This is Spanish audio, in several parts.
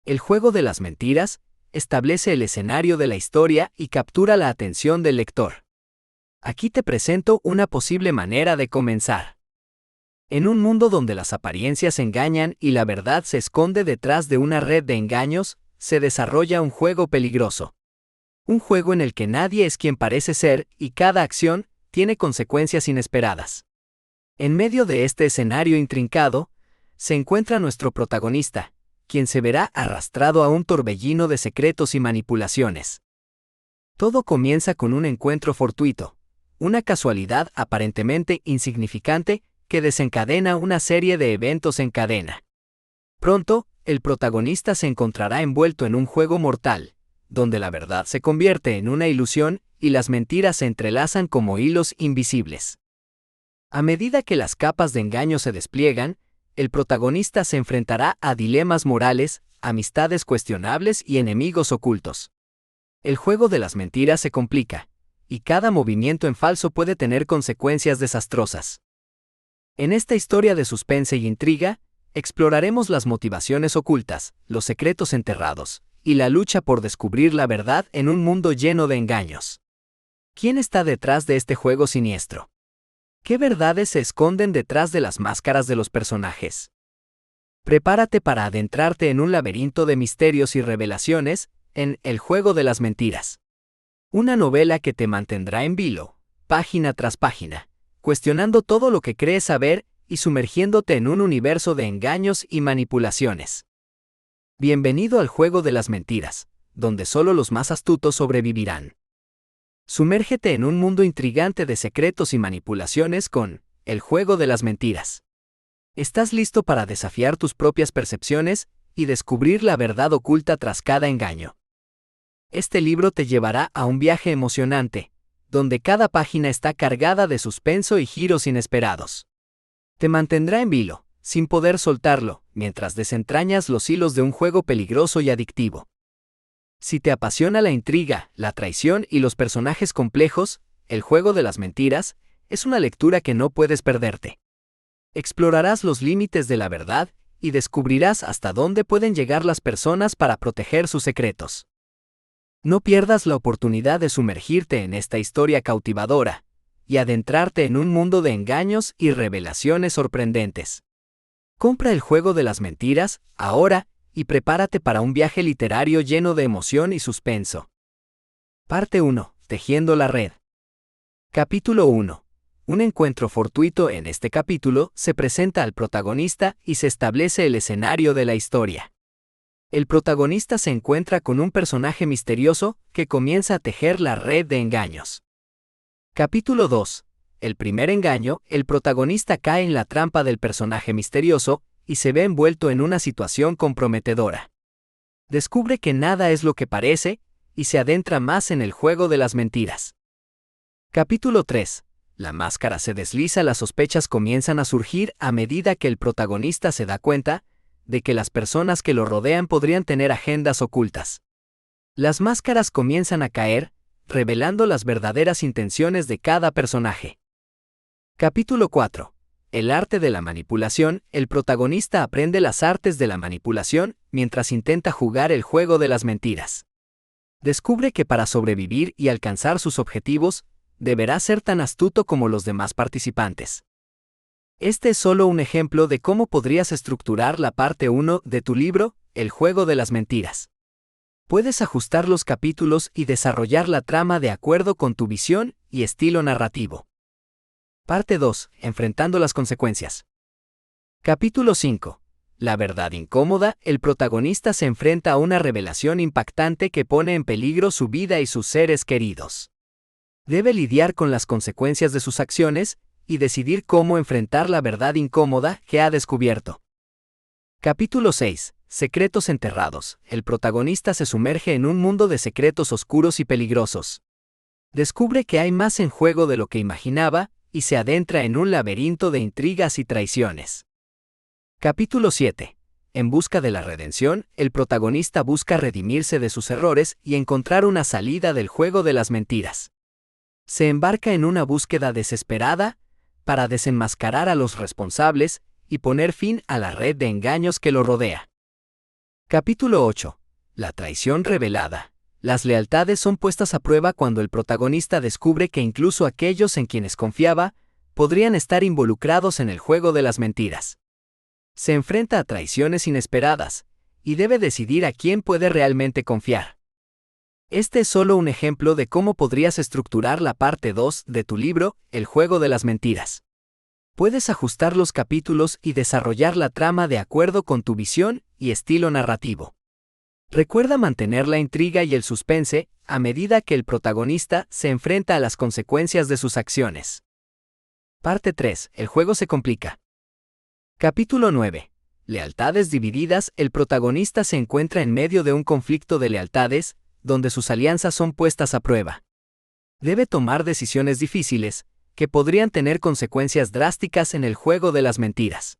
El juego de las mentiras establece el escenario de la historia y captura la atención del lector. Aquí te presento una posible manera de comenzar. En un mundo donde las apariencias engañan y la verdad se esconde detrás de una red de engaños, se desarrolla un juego peligroso. Un juego en el que nadie es quien parece ser y cada acción tiene consecuencias inesperadas. En medio de este escenario intrincado, se encuentra nuestro protagonista, quien se verá arrastrado a un torbellino de secretos y manipulaciones. Todo comienza con un encuentro fortuito, una casualidad aparentemente insignificante que desencadena una serie de eventos en cadena. Pronto, el protagonista se encontrará envuelto en un juego mortal, donde la verdad se convierte en una ilusión y las mentiras se entrelazan como hilos invisibles. A medida que las capas de engaño se despliegan, el protagonista se enfrentará a dilemas morales, amistades cuestionables y enemigos ocultos. El juego de las mentiras se complica, y cada movimiento en falso puede tener consecuencias desastrosas. En esta historia de suspense y intriga, exploraremos las motivaciones ocultas, los secretos enterrados, y la lucha por descubrir la verdad en un mundo lleno de engaños. ¿Quién está detrás de este juego siniestro? ¿Qué verdades se esconden detrás de las máscaras de los personajes? Prepárate para adentrarte en un laberinto de misterios y revelaciones, en El juego de las mentiras. Una novela que te mantendrá en vilo, página tras página, cuestionando todo lo que crees saber y sumergiéndote en un universo de engaños y manipulaciones. Bienvenido al juego de las mentiras, donde solo los más astutos sobrevivirán. Sumérgete en un mundo intrigante de secretos y manipulaciones con El juego de las mentiras. ¿Estás listo para desafiar tus propias percepciones y descubrir la verdad oculta tras cada engaño? Este libro te llevará a un viaje emocionante, donde cada página está cargada de suspenso y giros inesperados. Te mantendrá en vilo, sin poder soltarlo, mientras desentrañas los hilos de un juego peligroso y adictivo. Si te apasiona la intriga, la traición y los personajes complejos, El juego de las mentiras es una lectura que no puedes perderte. Explorarás los límites de la verdad y descubrirás hasta dónde pueden llegar las personas para proteger sus secretos. No pierdas la oportunidad de sumergirte en esta historia cautivadora y adentrarte en un mundo de engaños y revelaciones sorprendentes. Compra El juego de las mentiras ahora y prepárate para un viaje literario lleno de emoción y suspenso. Parte 1. Tejiendo la red. Capítulo 1. Un encuentro fortuito. En este capítulo se presenta al protagonista y se establece el escenario de la historia. El protagonista se encuentra con un personaje misterioso que comienza a tejer la red de engaños. Capítulo 2. El primer engaño. El protagonista cae en la trampa del personaje misterioso y se ve envuelto en una situación comprometedora. Descubre que nada es lo que parece y se adentra más en el juego de las mentiras. Capítulo 3. La máscara se desliza. Las sospechas comienzan a surgir a medida que el protagonista se da cuenta de que las personas que lo rodean podrían tener agendas ocultas. Las máscaras comienzan a caer, revelando las verdaderas intenciones de cada personaje. Capítulo 4. El arte de la manipulación. El protagonista aprende las artes de la manipulación mientras intenta jugar el juego de las mentiras. Descubre que para sobrevivir y alcanzar sus objetivos, deberá ser tan astuto como los demás participantes. Este es solo un ejemplo de cómo podrías estructurar la parte 1 de tu libro, El juego de las mentiras. Puedes ajustar los capítulos y desarrollar la trama de acuerdo con tu visión y estilo narrativo. Parte 2. Enfrentando las consecuencias. Capítulo 5. La verdad incómoda. El protagonista se enfrenta a una revelación impactante que pone en peligro su vida y sus seres queridos. Debe lidiar con las consecuencias de sus acciones y decidir cómo enfrentar la verdad incómoda que ha descubierto. Capítulo 6. Secretos enterrados. El protagonista se sumerge en un mundo de secretos oscuros y peligrosos. Descubre que hay más en juego de lo que imaginaba y se adentra en un laberinto de intrigas y traiciones. Capítulo 7. En busca de la redención. El protagonista busca redimirse de sus errores y encontrar una salida del juego de las mentiras. Se embarca en una búsqueda desesperada para desenmascarar a los responsables y poner fin a la red de engaños que lo rodea. Capítulo 8. La traición revelada. Las lealtades son puestas a prueba cuando el protagonista descubre que incluso aquellos en quienes confiaba podrían estar involucrados en el juego de las mentiras. Se enfrenta a traiciones inesperadas y debe decidir a quién puede realmente confiar. Este es solo un ejemplo de cómo podrías estructurar la parte 2 de tu libro, El juego de las mentiras. Puedes ajustar los capítulos y desarrollar la trama de acuerdo con tu visión y estilo narrativo. Recuerda mantener la intriga y el suspense a medida que el protagonista se enfrenta a las consecuencias de sus acciones. Parte 3. El juego se complica. Capítulo 9. Lealtades divididas. El protagonista se encuentra en medio de un conflicto de lealtades, donde sus alianzas son puestas a prueba. Debe tomar decisiones difíciles, que podrían tener consecuencias drásticas en el juego de las mentiras.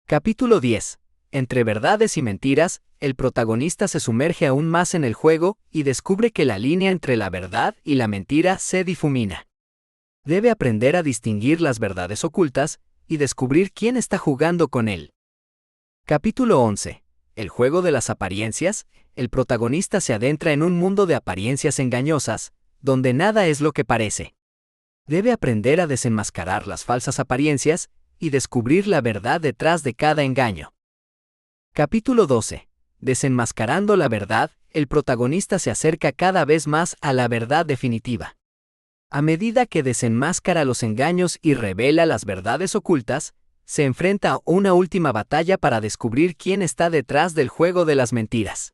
Capítulo 10. Entre verdades y mentiras, el protagonista se sumerge aún más en el juego y descubre que la línea entre la verdad y la mentira se difumina. Debe aprender a distinguir las verdades ocultas y descubrir quién está jugando con él. Capítulo 11. El juego de las apariencias. El protagonista se adentra en un mundo de apariencias engañosas, donde nada es lo que parece. Debe aprender a desenmascarar las falsas apariencias y descubrir la verdad detrás de cada engaño. Capítulo 12. Desenmascarando la verdad, el protagonista se acerca cada vez más a la verdad definitiva. A medida que desenmascara los engaños y revela las verdades ocultas, se enfrenta a una última batalla para descubrir quién está detrás del juego de las mentiras.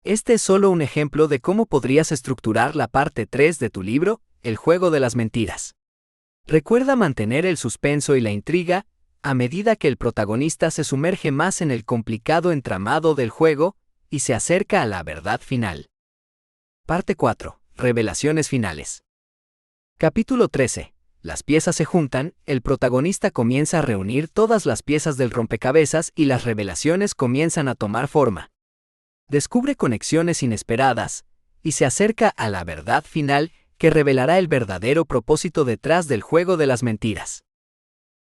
Este es solo un ejemplo de cómo podrías estructurar la parte 3 de tu libro, El juego de las mentiras. Recuerda mantener el suspenso y la intriga a medida que el protagonista se sumerge más en el complicado entramado del juego y se acerca a la verdad final. Parte 4. Revelaciones finales. Capítulo 13. Las piezas se juntan. El protagonista comienza a reunir todas las piezas del rompecabezas y las revelaciones comienzan a tomar forma. Descubre conexiones inesperadas y se acerca a la verdad final que revelará el verdadero propósito detrás del juego de las mentiras.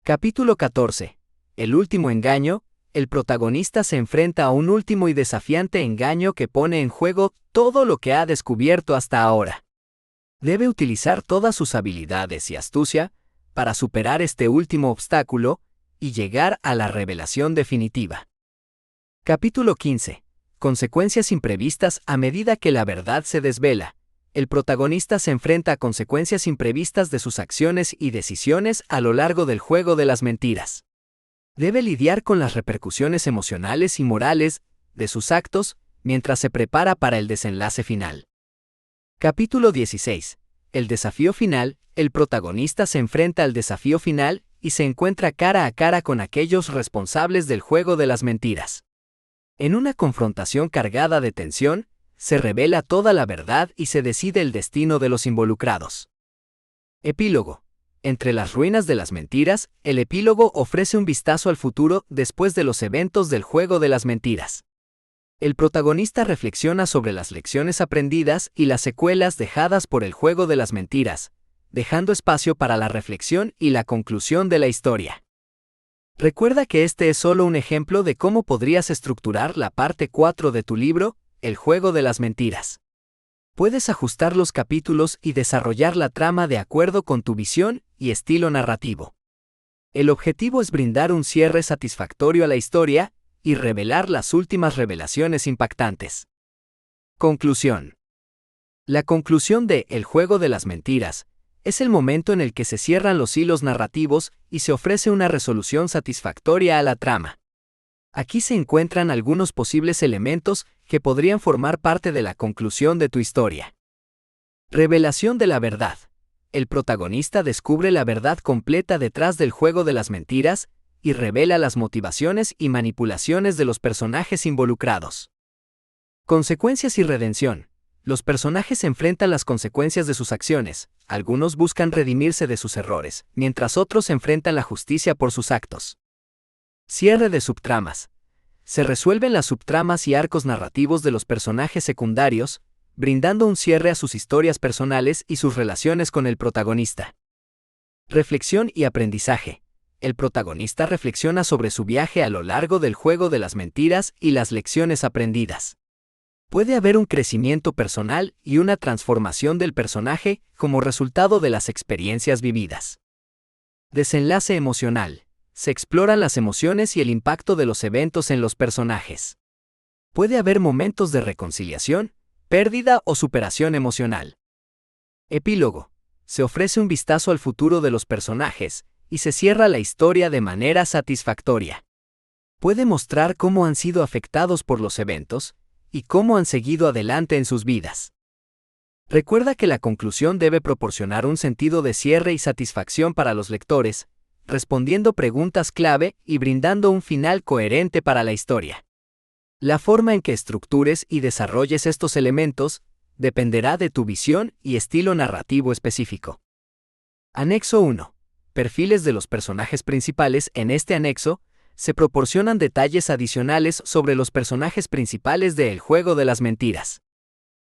Capítulo 14. El último engaño. El protagonista se enfrenta a un último y desafiante engaño que pone en juego todo lo que ha descubierto hasta ahora. Debe utilizar todas sus habilidades y astucia para superar este último obstáculo y llegar a la revelación definitiva. Capítulo 15. Consecuencias imprevistas. A medida que la verdad se desvela, el protagonista se enfrenta a consecuencias imprevistas de sus acciones y decisiones a lo largo del juego de las mentiras. Debe lidiar con las repercusiones emocionales y morales de sus actos mientras se prepara para el desenlace final. Capítulo 16. El desafío final. El protagonista se enfrenta al desafío final y se encuentra cara a cara con aquellos responsables del juego de las mentiras. En una confrontación cargada de tensión, se revela toda la verdad y se decide el destino de los involucrados. Epílogo. Entre las ruinas de las mentiras, el epílogo ofrece un vistazo al futuro después de los eventos del juego de las mentiras. El protagonista reflexiona sobre las lecciones aprendidas y las secuelas dejadas por el juego de las mentiras, dejando espacio para la reflexión y la conclusión de la historia. Recuerda que este es solo un ejemplo de cómo podrías estructurar la parte 4 de tu libro, El juego de las mentiras. Puedes ajustar los capítulos y desarrollar la trama de acuerdo con tu visión y estilo narrativo. El objetivo es brindar un cierre satisfactorio a la historia y revelar las últimas revelaciones impactantes. Conclusión. La conclusión de El juego de las mentiras es el momento en el que se cierran los hilos narrativos y se ofrece una resolución satisfactoria a la trama. Aquí se encuentran algunos posibles elementos que podrían formar parte de la conclusión de tu historia. Revelación de la verdad. El protagonista descubre la verdad completa detrás del juego de las mentiras y revela las motivaciones y manipulaciones de los personajes involucrados. Consecuencias y redención. Los personajes enfrentan las consecuencias de sus acciones. Algunos buscan redimirse de sus errores, mientras otros enfrentan la justicia por sus actos. Cierre de subtramas. Se resuelven las subtramas y arcos narrativos de los personajes secundarios, brindando un cierre a sus historias personales y sus relaciones con el protagonista. Reflexión y aprendizaje. el protagonista reflexiona sobre su viaje a lo largo del juego de las mentiras y las lecciones aprendidas. Puede haber un crecimiento personal y una transformación del personaje como resultado de las experiencias vividas. Desenlace emocional. Se exploran las emociones y el impacto de los eventos en los personajes. Puede haber momentos de reconciliación, pérdida o superación emocional. Epílogo. Se ofrece un vistazo al futuro de los personajes y se cierra la historia de manera satisfactoria. Puede mostrar cómo han sido afectados por los eventos y cómo han seguido adelante en sus vidas. Recuerda que la conclusión debe proporcionar un sentido de cierre y satisfacción para los lectores, respondiendo preguntas clave y brindando un final coherente para la historia. La forma en que estructures y desarrolles estos elementos dependerá de tu visión y estilo narrativo específico. Anexo 1. Perfiles de los personajes principales. En este anexo, se proporcionan detalles adicionales sobre los personajes principales de El Juego de las Mentiras.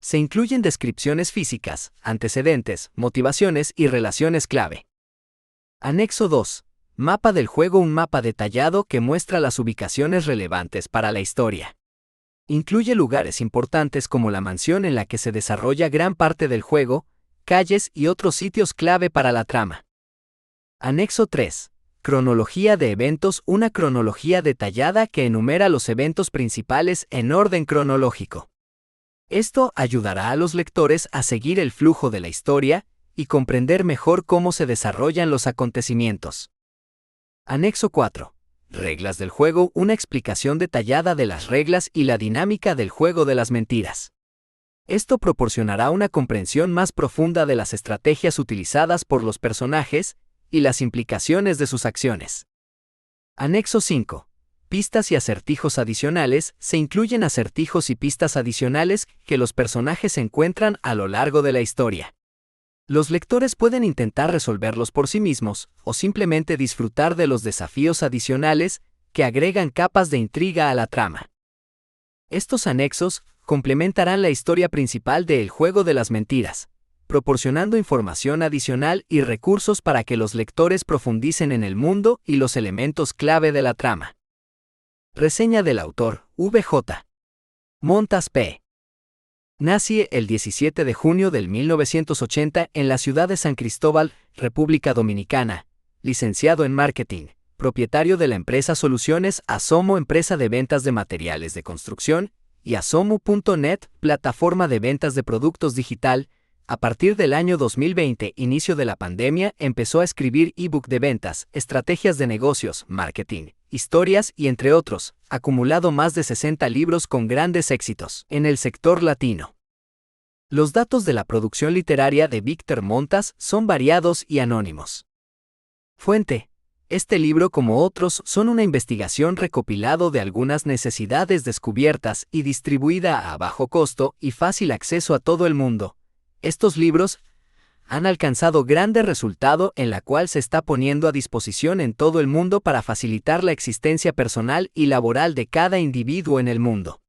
Se incluyen descripciones físicas, antecedentes, motivaciones y relaciones clave. Anexo 2. Mapa del juego. Un mapa detallado que muestra las ubicaciones relevantes para la historia. Incluye lugares importantes como la mansión en la que se desarrolla gran parte del juego, calles y otros sitios clave para la trama. Anexo 3. Cronología de eventos. Una cronología detallada que enumera los eventos principales en orden cronológico. Esto ayudará a los lectores a seguir el flujo de la historia y comprender mejor cómo se desarrollan los acontecimientos. Anexo 4. Reglas del juego. Una explicación detallada de las reglas y la dinámica del juego de las mentiras. Esto proporcionará una comprensión más profunda de las estrategias utilizadas por los personajes y las implicaciones de sus acciones. Anexo 5. Pistas y acertijos adicionales. Se incluyen acertijos y pistas adicionales que los personajes encuentran a lo largo de la historia. Los lectores pueden intentar resolverlos por sí mismos o simplemente disfrutar de los desafíos adicionales que agregan capas de intriga a la trama. Estos anexos complementarán la historia principal de El Juego de las Mentiras, proporcionando información adicional y recursos para que los lectores profundicen en el mundo y los elementos clave de la trama. Reseña del autor, V.J. Montas P. Nace el 17 de junio del 1980 en la ciudad de San Cristóbal, República Dominicana, licenciado en marketing, propietario de la empresa Soluciones Asomo, empresa de ventas de materiales de construcción, y Asomo.net, plataforma de ventas de productos digital. A partir del año 2020, inicio de la pandemia, empezó a escribir ebook de ventas, estrategias de negocios, marketing, historias y entre otros, acumulado más de 60 libros con grandes éxitos en el sector latino. Los datos de la producción literaria de Víctor Montas son variados y anónimos. Fuente: este libro, como otros, son una investigación recopilado de algunas necesidades descubiertas y distribuida a bajo costo y fácil acceso a todo el mundo. Estos libros han alcanzado grande resultado en la cual se está poniendo a disposición en todo el mundo para facilitar la existencia personal y laboral de cada individuo en el mundo.